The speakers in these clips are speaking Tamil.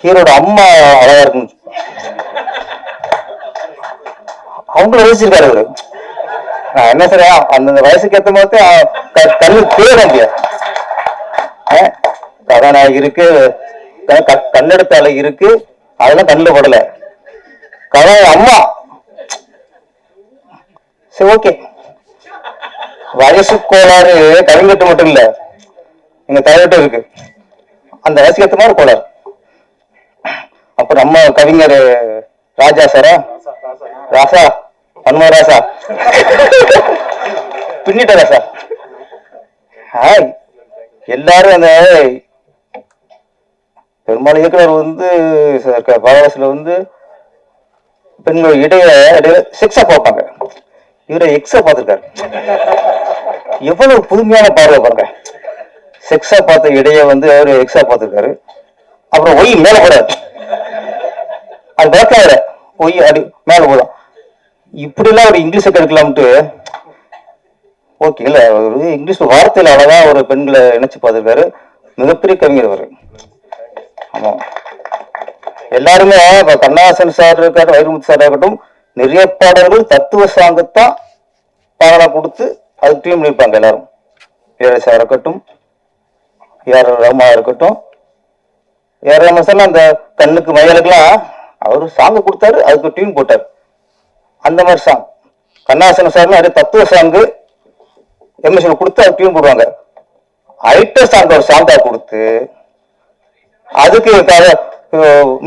ஹீரோட அம்மா அழகா இருக்குன்னு அவங்கள யோசிச்சிருக்காரு அவரு. என்ன சரியா அந்த வயசுக்கு ஏற்ற மாதிரி கண்ணு தேட முடியாது. கதாநாயகி இருக்கு, கண்ணெடுத்த இருக்கு, அதெல்லாம் கண்ணில் படல. அம்மா சரி ஓகே. வயசு கோளாறு கவிஞட்டு மட்டும் இல்ல, எங்க தலைவட்டும் இருக்கு. அந்த வயசுக்கு ஏற்ற மாதிரி கோளாறு. அப்ப நம்ம கவிஞர் ராஜா சாரா, ராசா பன்ம ராசா பின்னிட்ட ராசா, எல்லாரும் அந்த பெரும்பாலும் இயக்குனர் வந்து பாரவாசில வந்து பெண்கள் இடையில செக்ஸா பார்ப்பாங்க. இவரை எக்ஸா பார்த்திருக்காரு. எவ்வளவு புதுமையான பார்வை பாருங்க. செக்ஸா பார்த்த இடைய வந்து அவரு எக்ஸா பார்த்திருக்காரு. அப்புறம் ஒய் மேல போறாரு, அது பார்க்காத ஒய் அடி மேல போதும். இப்படி எல்லாம் ஒரு இங்கிலீஷை கெடுக்கலாம்ட்டு ஓகே இல்ல, ஒரு இங்கிலீஷ் வார்த்தையில அழகா ஒரு பெண்களை இணைச்சு பார்த்திருக்காரு. மிகப்பெரிய கவிஞர் அவரு. ஆமா, எல்லாருமே கண்ணாசன் சார் இருக்காரு, வைரமுத்து சார் இருக்கட்டும், நிறைய பாடல்கள் தத்துவ சாங்கத்தான் பாடலா கொடுத்து அதுக்கு டீம் பண்ணிருப்பாங்க. எல்லாரும் ஏஆர் இருக்கட்டும், ஏஆர் ரஹ்மான் இருக்கட்டும். ஏஆர் ரஹ்மான் சார் அந்த கண்ணுக்கு மயிலுக்கெல்லாம் அவரு சாங்கு கொடுத்தாரு, அதுக்கு டீம் போட்டார். அந்த மாதிரி சாங் கண்ணாசன் சார் நிறைய தத்துவ சாங்கு எம்எஸ்எல் கொடுத்து அது டீம் போடுவாங்க. ஐட்டர் சாங் ஒரு சாங்கா கொடுத்து அதுக்கு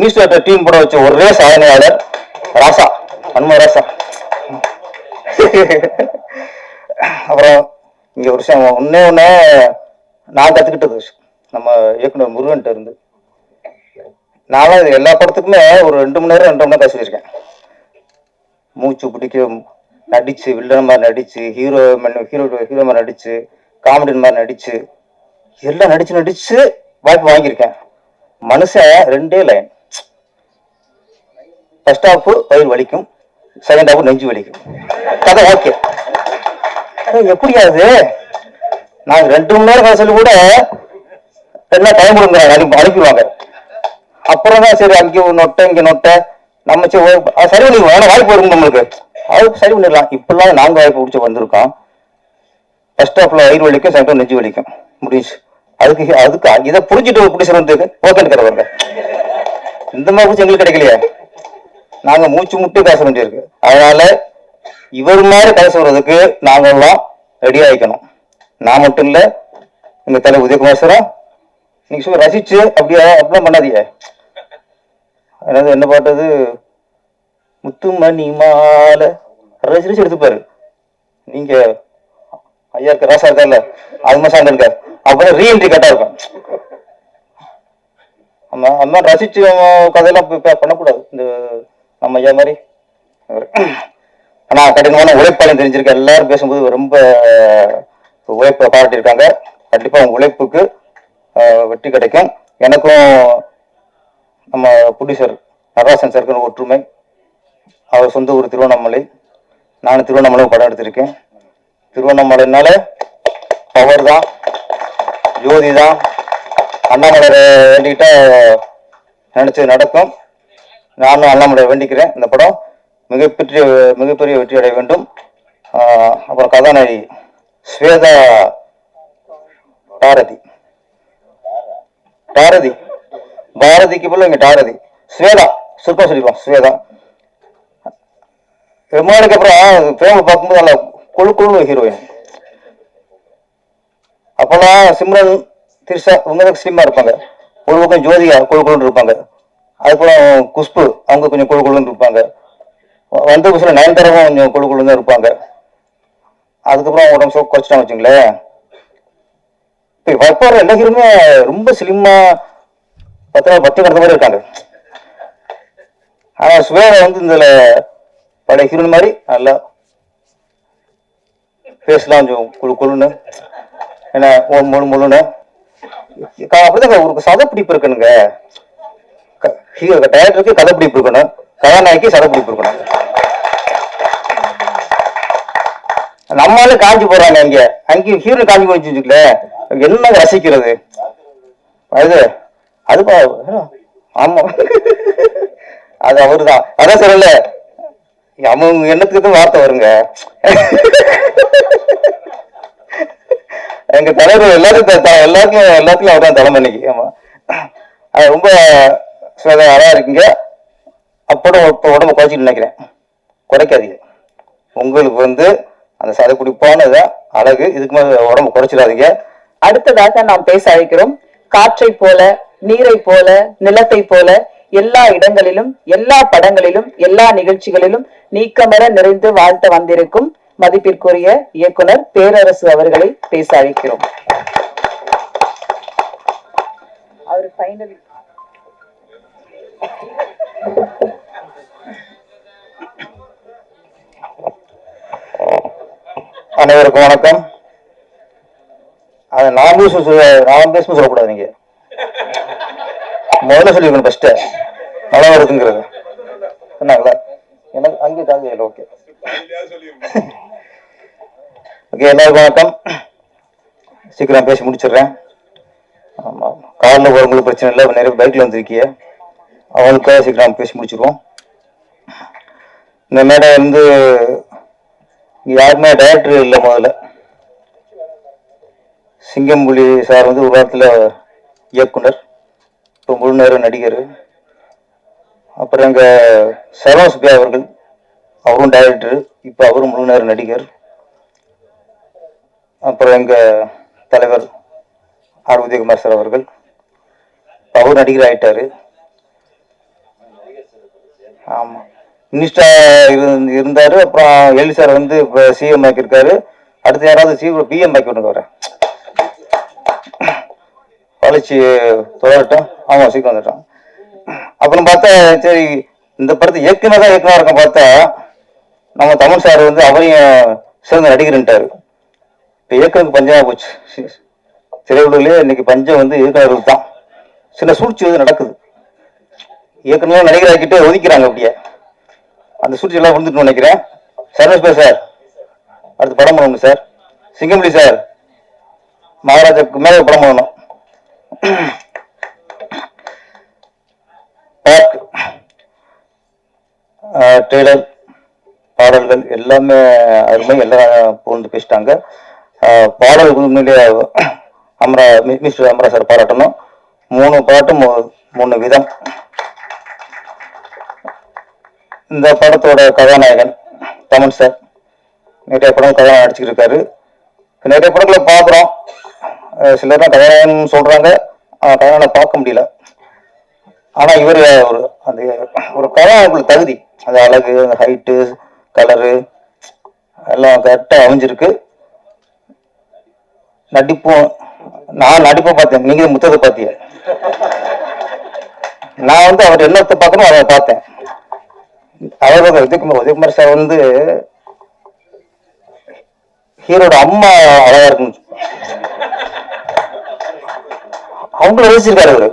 மியூசிக் டீம் போட வச்ச ஒரே சாதனையாளர் ராசா, பன்ம ராசா. அப்புறம் இங்க ஒரு விஷயம் ஒன்னே நான் கத்துக்கிட்டது நம்ம இயக்குனர் முருகன்ட்ட இருந்து. நான் எல்லா படத்துக்குமே ஒரு 2 மணி நேரம் 2 மணி நேரம் பேசியிருக்கேன். மூச்சு பிடிக்க நடிச்சு, வில்லன் மாதிரி நடிச்சு, ஹீரோ மாதிரி நடிச்சு, காமெடியன் மாதிரி நடிச்சு, எல்லாம் நடிச்சு வாய்ப்பு வாங்கியிருக்கேன். மனுஷன் 2 லைன். ஃபர்ஸ்ட் ஹாஃப் வயிறு வலிக்கும், செகண்ட் ஹாஃப் நெஞ்சு வலிக்கும். கதை ஓகே. எப்படியாது நாங்க 2 மணி நேரம் சொல்லி கூட என்ன டைம் கொடுங்க அனுப்பிடுவாங்க. அப்புறம் தான் சரி அங்கே நொட்டை இங்க நொட்டை நம்ம சரி பண்ணிடுவோம். ஏன்னா வாய்ப்பு வரும் நம்மளுக்கு, அது சரி பண்ணிடலாம். இப்பெல்லாம் நாங்க வாய்ப்பு பிடிச்சி வந்திருக்கோம். ஃபர்ஸ்ட் ஹாஃப்ல வயிறு வலிக்கும், செகண்ட் ஹாஃப் நெஞ்சு வலிக்கும், முடிஞ்சு. அதுக்கு இதை புரிஞ்சுட்டு எப்படி சொல்றதுக்கு ஓகேன்னு கிடையாது. இந்த மாதிரி பிடிச்சி எங்களுக்கு கிடைக்கலையே, நாங்க மூச்சு முட்டி பேச வேண்டியிருக்கு. அதனால இவர் மாதிரி கதை சொல்றதுக்கு நாங்கெல்லாம் ரெடி ஆகிக்கணும். நான் மட்டும் இல்ல, எங்க தலை உதயகுமார் சாரா நீங்க சொல்லி ரசிச்சு அப்படிலாம் பண்ணாதீங்க. அதாவது என்ன பாட்டது, முத்துமணி மாலை ரசிச்சு எடுத்துப்பாரு. நீங்க ஐயா இருக்க ராசா இருக்கா இல்ல, அது மாதிரி சாங் இருக்காரு. அப்புறம் ரீஎன்ட்ரி கரெக்டா இருக்கும். ஆமா, அந்த மாதிரி ரசிச்சு கதையெல்லாம் பண்ணக்கூடாது. இந்த நம்ம ஐயா மாதிரி. ஆனா கடினமான உழைப்பாளையம் தெரிஞ்சிருக்க எல்லாரும் பேசும்போது ரொம்ப உழைப்பை பாராட்டியிருக்காங்க. கண்டிப்பா உங்க உழைப்புக்கு வெற்றி கிடைக்கும். எனக்கும் நம்ம ப்ரொடியூசர் நடராசன் சாருக்கு ஒற்றுமை. அவர் சொந்த ஊர் திருவண்ணாமலை, நானும் திருவண்ணாமலை படம் எடுத்திருக்கேன். திருவண்ணாமலைனால பவர் தான், ஜோதி தான். அண்ணாமலை வேண்டிக்கிட்டா நினைச்சது நடக்கும். நானும் அண்ணாமலை வேண்டிக்கிறேன். இந்த படம் மிகப்பெரிய வெற்றி அடைய வேண்டும். அப்புறம் கதாநாயகி ஸ்வேதா பாரதிக்கு போல இங்க டாரதி ஸ்வேதா சுருக்கம் சொல்லிடுவோம். ஸ்வேதா விமானுக்கு அப்புறம் பிரேம பார்க்கும்போது நல்லா கொழு ஹீரோயின். அப்பெல்லாம் சிம்ரன் திரிஷா இவங்க ஸ்லிம்மா இருப்பாங்க. ஒரு பக்கம் ஜோதிகா கொழுன்னு இருப்பாங்க. அதுக்கப்புறம் குஷ்பு அவங்க கொஞ்சம் கொழுன்னு இருப்பாங்க. வந்த புதுசுல நயன்தாராவும் கொஞ்சம் கொழுன்னு தான் இருப்பாங்க. அதுக்கப்புறம் உடம்பு சோப்பு குறைச்சிட்டாங்க வச்சுங்களேன். இப்போ எல்லா ஹீரோமே ரொம்ப ஸ்லிம்மா 10 கடந்த மாதிரி இருக்காங்க. ஆனா சுவேதா வந்து இந்த பழைய ஹீரோயின் மாதிரி நல்லா ஃபேஸ்லாம் கொஞ்சம் கொழுன்னு என்ன முழுன்னு அப்படிதான் ஒரு சதப்பிடிப்பு இருக்கணுங்க. டைரக்டருக்கு கதைப்பிடிப்பு இருக்கணும், கதாநாயகி சதப்பிடிப்பு இருக்கணும். நம்மளால காஞ்சி போடுறாங்க. அங்கேயும் ஹீரோ காஞ்சி போச்சுக்கல, என்ன ரசிக்கிறது அது ஆமா, அது அவருதான். அதான் சொல்லல, அவங்க எண்ணத்துக்கு வார்த்தை வருங்க. எங்க தலைவர் எல்லாத்துக்கும் அவர் தான் தலைமை இன்னைக்கு. ஆமா, அது ரொம்ப அழகா இருக்கீங்க. அப்படம் உடம்பு குறைச்சிட்டு நினைக்கிறேன். குறைக்காதீங்க. உங்களுக்கு வந்து அந்த சதை குடிப்பானதான் அழகு. இதுக்கு மேல உடம்பு குறைச்சிடாதீங்க. அடுத்ததாக நாம் பேச அழைக்கிறோம். காற்றை போல, நீரை போல, நிலத்தை போல எல்லா இடங்களிலும், எல்லா படங்களிலும், எல்லா நிகழ்ச்சிகளிலும் நீக்கமர நிறைந்து வாழ்த்த வந்திருக்கும் மதிப்பிற்குரிய இயக்குனர் பேரரசு அவர்களை பேச அழைக்கிறோம். அவர் ஃபைனலி அனைவருக்கும் வணக்கம். அதை நான் பேச சொல்லக்கூடாது. நீங்க முதல்ல சொல்லிருக்கணும் ஃபர்ஸ்ட் நல்லா இருக்குங்கிறது. சொன்னாங்களா? எனக்கு அங்கே தாங்க. ஓகே ஓகே, எல்லாருக்கும் வணக்கம். சீக்கிரம் பேசி முடிச்சிடுறேன். ஆமா, காரில் போறவங்களுக்கு பிரச்சனை இல்லை. நிறைய பைக்ல வந்திருக்கிய அவங்களுக்காக சீக்கிரம் பேசி முடிச்சிருவோம். இந்த மேடை வந்து யாருமே டைரக்டர் இல்லை. முதல்ல சிங்கம்புலி சார் வந்து ஒரு வாரத்தில் இயக்குனர், இப்போ முழு நேர நடிகர். அப்புறம் எங்க சரோஸ்பியா அவர்கள், அவரும் டைரக்டர், இப்போ அவரும் முழு நேர நடிகர். அப்புறம் எங்க தலைவர் ஆர் உதயகுமார் சார் அவர்கள், அவரும் நடிகர் ஆயிட்டாரு. ஆமா, மினிஸ்டர் இருந்தாரு. அப்புறம் எலி சார் வந்து இப்போ சிஎம் ஆக்கியிருக்காரு. அடுத்து யாராவது பிஎம் ஆக்கி விட்டுங்க வர வளர்ச்சி தொடரட்டும். ஆமா, சீக்கிரம் வந்துட்டோம். அப்புறம் பார்த்தா சரி, இந்த படத்தை இயக்குனர் இருக்க பார்த்தா நம்ம தமிழ் சார் வந்து அவரையும் சிறந்த நடிகர்ன்ட்டாரு. இப்போ இயக்குனருக்கு பஞ்சமா போச்சு. திரையுலகிலே இன்னைக்கு பஞ்சம் வந்து இயக்குனர்களுக்கு தான். சின்ன சூழ்ச்சி வந்து நடக்குது. இயக்குனர் நடிகர் ஆக்கிட்டு ஒதுக்கிறாங்க. அப்படியே அந்த சூழ்ச்சி எல்லாம் விழுந்துட்டு நினைக்கிறேன். சரோஸ்பே சார் அடுத்து படம் பண்ணணும் சார். சிங்கம்புலி சார் மகாராஜாக்கு மேலே படம் பண்ணணும். ட்ரெய்லர், பாடல்கள் எல்லாமே அருமை. எல்லாம் புகழ்ந்து பேசிட்டாங்க. பாடல்கள் உண்மையிலேயே மிஸ்டர் அமரா சார் பாராட்டணும். 3 பாட்டும் 3 விதம். இந்த படத்தோட கதாநாயகன் தமிழ் சார் நிறைய படம் கதாநாயகன் நடிச்சுக்கிட்டு இருக்காரு. நிறைய படங்களை பார்க்குறோம். சிலர்லாம் கதாநாயகன் சொல்றாங்க, கதாநாயகனை பார்க்க முடியல. ஆனா இவர் அந்த ஒரு கதாநாயகனுக்கு தகுதி, அந்த அழகு, அந்த ஹைட்டு, கலரு எல்லாம் கரெக்டா அமைஞ்சிருக்கு. நடிப்பும் நான் பார்த்தேன். நீங்க முத்தத்தை பார்த்தீங்க. நான் வந்து அவர் என்னத்தை பார்க்கணும் அதை பார்த்தேன். அவர் உதயகுமார் சார் வந்து ஹீரோட அம்மா அழகா இருக்குன்னு அவங்கள ரசிச்சிருக்காரு அவரு.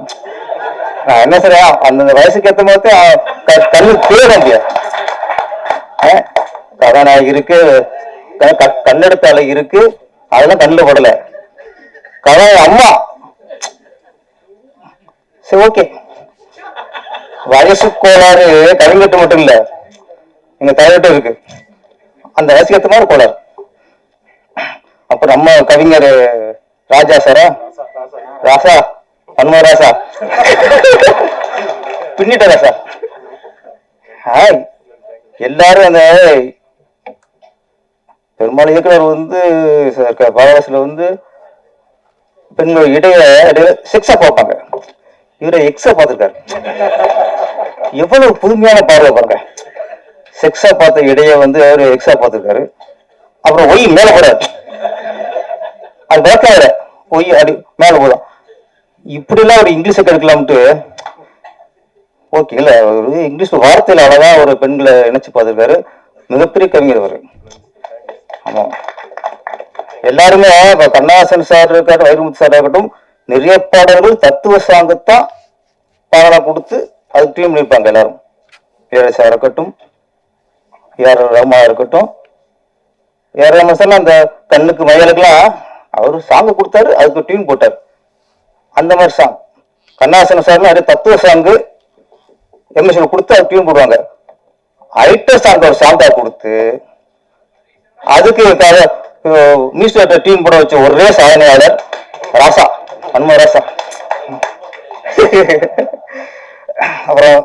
நான் என்ன சார், அந்த வயசுக்கு ஏற்ற மாதிரி கண்ணு தேட முடியாது. கதாநாயகி இருக்கு, கண்ணெடுத்த அழகு இருக்கு, அதெல்லாம் கண்ணில் படல. அம்மா சரி, ஓகே. வயசு கோளாறு கவிஞர்கிட்ட மட்டும் இல்ல, எங்க தலைவர்கிட்ட இருக்கு. அந்த வயசுக்கு ஏற்ற மாதிரி கோளாறு. அப்ப நம்ம கவிஞர் ராஜா சாரா, ராசா பன்மராசா பின்னிட்ட ராசா, எல்லாரும் அந்த பெரும்பாலும் இயக்குனர் வந்து பாரவாசில வந்து பெண்கள் இடையில செக்ஸா பார்ப்பாங்க. இவரை எக்ஸா பார்த்திருக்காரு. எவ்வளவு புதுமையான பார்வை பாருங்க. செக்ஸா பார்த்த இடைய வந்து அவரு எக்ஸா பார்த்திருக்காரு. அப்புறம் ஒய் மேல போடாது, அது பார்க்க ஒய் அடி மேல போதும். இப்படி எல்லாம் ஒரு இங்கிலீஷை கெடுக்கலாம்ட்டு ஓகே இல்ல, ஒரு இங்கிலீஷ் வார்த்தையில அழகா ஒரு பெண்களை இணைச்சு பார்த்திருக்காரு. மிகப்பெரிய கவிஞர் அவரு. ஆமா, எல்லாருமே கண்ணாசன் சார் இருக்கட்டும், வைரமுத்து சார் இருக்கட்டும், நிறைய பாடல்கள் தத்துவ சாங்கத்தான் பாடலா கொடுத்து அதுக்கு டீம் பண்ணிருப்பாங்க. எல்லாரும் இளையராஜா இருக்கட்டும், ஏஆர் ரஹ்மான் இருக்கட்டும். ஏஆர் ரஹ்மான் சார் அந்த கண்ணுக்கு மயலுக்கெல்லாம் அவரு சாங்க கொடுத்தாரு, அதுக்கு டியூன் போட்டார். அந்த மாதிரி சாங் கண்ணாசன சார் நிறைய தத்துவ சாங்கு எம்எஸ்ல கொடுத்து அது டியூன் போடுவாங்க. ஐட்ட சாங் ஒரு சாங்கா கொடுத்து அதுக்கு மியூசிக் டீம் போட வச்ச ஒரே சாதனையாளர் ராசா, அனும ராசா. அப்புறம்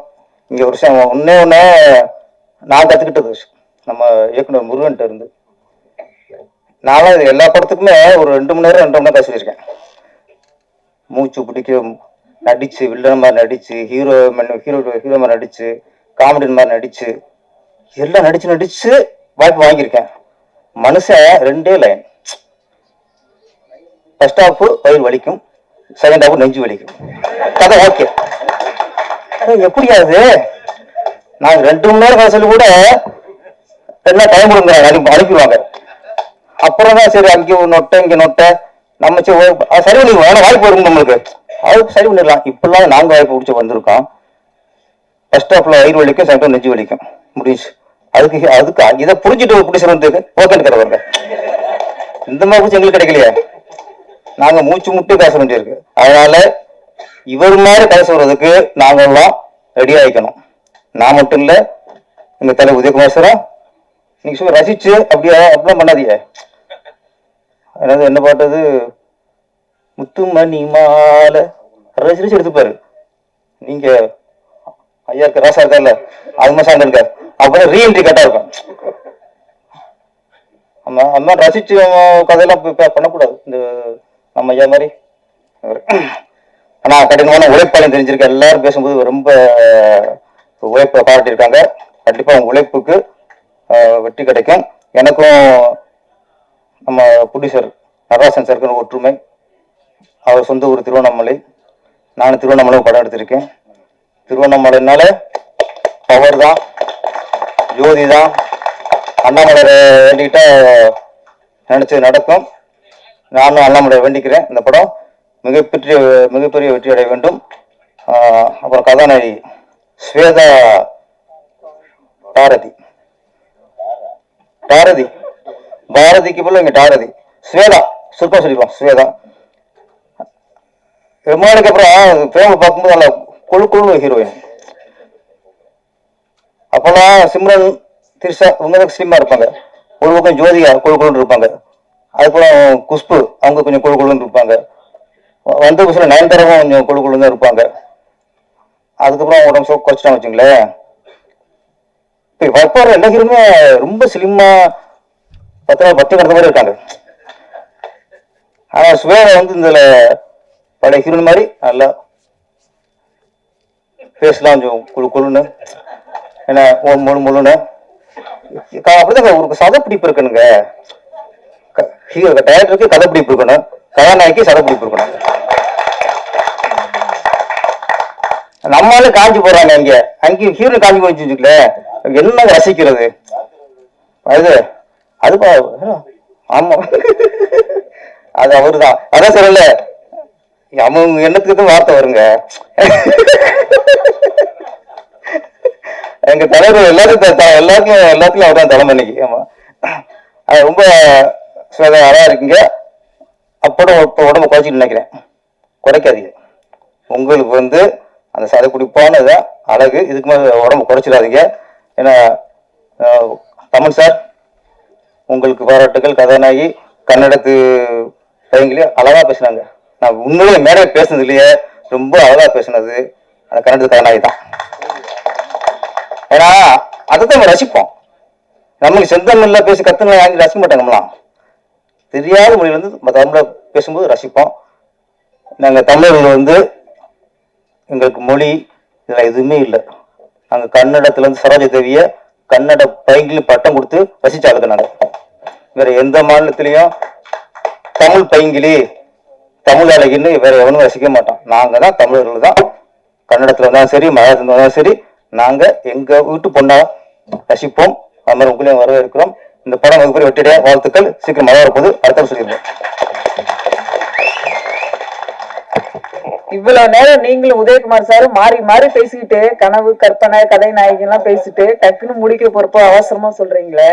இங்க ஒரு விஷயம் ஒன்னே நான் கத்துக்கிட்டது நம்ம இயக்குனர் முருகன்ட்ட இருந்து. நானும் எல்லா படத்துக்குமே ஒரு 2 மணி நேரம் பேசியிருக்கேன். மூச்சு பிடிக்க நடிச்சு, வில்லன் மாதிரி நடிச்சு, ஹீரோ மாதிரி நடிச்சு, காமெடியன் மாதிரி நடிச்சு, எல்லாம் நடிச்சு வாய்ப்பு வாங்கியிருக்கேன். மனுஷன் 2 லைன், ஃபர்ஸ்ட் ஹாஃப் வயிறு வலிக்கும், செகண்ட் ஹாஃப் நெஞ்சு வலிக்கும், கதை ஓகே. எப்படியாது நாங்க 2 மணி நேரம் கதை சொல்லி கூட என்ன டைம் கொடுங்க அனுப்பிடுவாங்க. அப்புறம் தான் சரி அங்கே நொட்டை இங்க நொட்டை நம்ம சரி பண்ணிடுவோம், வாய்ப்பு வரும் நம்மளுக்கு, அது சரி பண்ணிடலாம். இப்பெல்லாம் நாங்க வாய்ப்பு பிடிச்சி வந்திருக்கோம். ஃபர்ஸ்ட் ஹாஃப்ல வயிறு வலிக்கும், செகண்ட் ஹாஃப் நெஞ்சு வலிக்கும், முடிஞ்சு. அதுக்கு இதை புரிஞ்சுட்டு பிடிச்சி வந்து ஓகே தருவாங்க. இந்த மாதிரி பிடிச்சி எங்களுக்கு கிடைக்கலையே, நாங்க மூச்சு முட்டு பேச வேண்டியிருக்கு. அதனால இவர் மாதிரி கதை சொல்றதுக்கு நாங்கெல்லாம் ரெடி ஆகிக்கணும். நான் மட்டும் இல்ல, எங்க தலை உதயகுமார் சார் நீங்க சும்மா ரசிச்சு அப்படிலாம் பண்ணாதீங்க. அதாவது என்ன பாட்டது, முத்துமணி மாலை ரசிச்சு எடுத்துப்பாரு. நீங்க ஐயா இருக்க ராசா இருக்கா இல்ல, அது மாதிரி சாங் இருக்காரு, அப்புறம் ரீஎன்ட்ரி கரெக்டா இருக்கும். ஆமா, அது மாதிரி ரசிச்சு கதையெல்லாம் பண்ணக்கூடாது. இந்த நம்ம ஐயா மாதிரி. ஆனா கடினமான உழைப்பாளையும் தெரிஞ்சிருக்க எல்லாரும் பேசும்போது ரொம்ப உழைப்பை பாராட்டியிருக்காங்க. கண்டிப்பா உங்க உழைப்புக்கு வெற்றி கிடைக்கும். எனக்கும் நம்ம ப்ரொடியூசர் நடராசன் சாருக்கு ஒற்றுமை. அவர் சொந்த ஊர் திருவண்ணாமலை, நானும் திருவண்ணாமலை படம் எடுத்திருக்கேன். திருவண்ணாமலைனால பவர் தான், ஜோதி தான். அண்ணாமலை வேண்டிக்கிட்டா நினைச்சது நடக்கும். நானும் அண்ணாமலை வேண்டிக்கிறேன். இந்த படம் மிகப்பெரிய வெற்றி அடைய வேண்டும். அப்புறம் கதாநாயகி ஸ்வேதா பாரதிக்கு போல இங்க டாரதி ஸ்வேதா சுருக்கம் சொல்லிடுவோம். ஸ்வேதா ரொம்ப நாளைக்கு அப்புறம் பிரேம பார்க்கும்போது நல்லா கொழு ஹீரோயின். அப்பெல்லாம் சிம்ரன் திரிஷா இவங்க ஸ்லிம்மா இருப்பாங்க, ஒரு பக்கம் ஜோதிகா கொழுன்னு இருப்பாங்க, அதுக்கப்புறம் குஷ்பு அவங்க கொஞ்சம் கொழுன்னு இருப்பாங்க, வந்த புதுசுல நயன்தாராவும் கொஞ்சம் கொழுன்னு தான் இருப்பாங்க. அதுக்கப்புறம் உடம்பு குறைச்சிட்டாங்க வச்சுங்களேன். இப்போ எல்லா ஹீரோமே ரொம்ப ஸ்லிம்மா 10 கடந்த மாதிரி இருக்காங்க. ஆனா சுவேதா வந்து இந்த பழைய ஹீரோயின் மாதிரி நல்லா பேசலாம், கொஞ்சம் கொழுன்னு என்ன முழுன்னு அப்படிதான் ஒரு சதப்பிடிப்பு இருக்கணுங்க. டைரக்டருக்கு கதைப்பிடிப்பு இருக்கணும், கதாநாயகி சதப்பிடிப்பு இருக்கணும். நம்மளால காஞ்சி போடுறாங்க, அங்கேயும் ஹீரோ காஞ்சி போச்சுல, என்ன ரசிக்கிறது அது ஆமா, அது அவருதான். அதான் சொல்லல, அவங்க எண்ணத்துக்கு வார்த்தை வருங்க. எங்க தலைவர் எல்லாத்துக்கும் அவர் தான் தலைமை இன்னைக்கு. ஆமா, அது ரொம்ப அழகா இருக்கீங்க. உடம்பு குறைச்சிட்டு நினைக்கிறேன், குறைக்காதீங்க. உங்களுக்கு வந்து அந்த சதை குடிப்பானதான் அழகு, இதுக்கு மேலே உடம்பு குறைச்சிடாதீங்க. ஏன்னா தமிழ் சார் உங்களுக்கு பாராட்டுகள். கதாநாயகி கன்னடத்து பையங்களே அழகா பேசினாங்க. நான் உண்மையிலே மேலே பேசுனது இல்லையே, ரொம்ப அழகா பேசினது அந்த கன்னடத்து கதாநாயகி தான். ஏன்னா அதைத்தான் நம்ம ரசிப்போம். நமக்கு செந்தமிழ்ல பேசி கத்துனா யாரும் ரசிக்க மாட்டாங்க. நம்மளாம் தெரியாத மொழியில வந்து தமிழ பேசும்போது ரசிப்போம். நாங்கள் தமிழர்கள் வந்து எங்களுக்கு மொழி இதெல்லாம் எதுவுமே இல்லை. நாங்கள் கன்னடத்துல இருந்து சரோஜ தேவிய கன்னட பைங்கிலும் பட்டம் கொடுத்து ரசிச்சாளுங்க. நாங்கள் வேற எந்த மாநிலத்திலையும் தமிழ் பைங்கிலி தமிழ் அழகின்னு வேற எவனும் ரசிக்க மாட்டோம். நாங்க தான் தமிழர்கள் தான். கன்னடத்துல இருந்தாலும் சரி, மலையாளத்துல இருந்தாலும் சரி, நாங்க எங்க வீட்டு பொண்ணா ரசிப்போம். அது மாதிரி உங்களையும் வரவேற்கிறோம். இந்த படம் மிகப்பெரிய வெற்றிடைய வாழ்த்துக்கள். சீக்கிரம் மழை வரப்போது, அடுத்த சொல்லிடுறோம். இவ்வளவு நேரம் நீங்களும் உதயகுமார் சாரும் மாறி மாறி பேசிக்கிட்டு கனவு, கற்பனை, கதை நாயகி எல்லாம் பேசிட்டு டக்குன்னு முடிக்க போறப்போ அவசரமா சொல்றீங்களே,